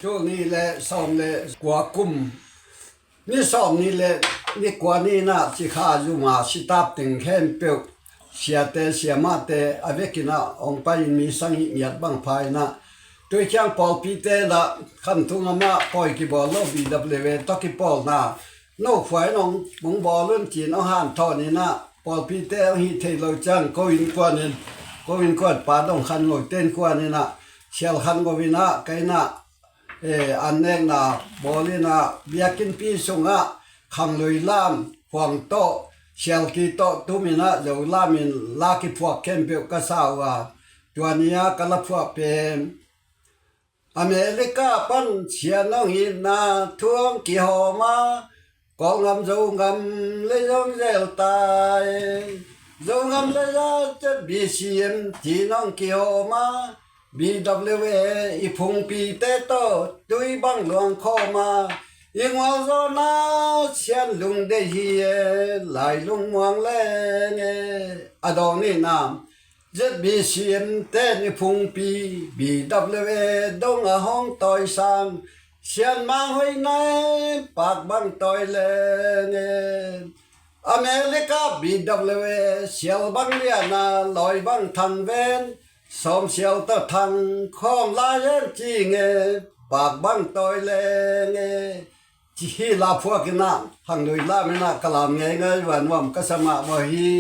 ช่วงนี้แหละซ้อมเลยกว่ากุมนี่ซ้อมนี่แหละนี่กว่านี่นะสิข้าอยู่มาสิตาตึงแค่เปียวเสียเตเสียมาเตอเวกินะองไปมีสังเหยียดบังภายนะตัวเชียงปอลปีเตละขันทุงมาปอยกีบอลโลบีดับเลเวตอกิปอลนะโน่ฝ่ายน้องมุงบอลเรื่องจีนเอาหันทอนี่นะปอลปีเตฮิเทโลจังก็วินกว่านี่ก็วินกว่าป่าดงขันงอยเต้นกว่านี่นะเชียลขันก็วินะไกนะอันเองนะบอลีนะเบียกินปีสงะขังลุยลามหวงโตเชลกีโตตุมินะเจ้าลามินลากิพวกเข้มเปียวกษาวะตัวนี้ก็ละพวกเป็นอเมริกาปันเชียน้องหินนาท่วงกี่หอมากองงำจงงำเลยยองเจลตายจงงำเลยจะบีซีเอ็มจีน้องกี่หอมาBWA อีพงปีเตโตตุยบังหลวงเข้ามายิงว่าโซนาเชียนลุงได้เฮียไหลลุงมวงแรงอดองนี่นามจะบีเสียมเต้นพงปี BWA ดงอาห้องต่อยสังเชียนมาห้อยในปากบังต่อยแรงอเมริกา BWA เชียวบังเลียนาลอยบังทันเวนสมเสียวตะทังคอมลายจีเงปากบังตอยเลเงจีลาพวกนะหังโดยลาไม่น่ากลามเงยวันว่ามกสมะวะฮี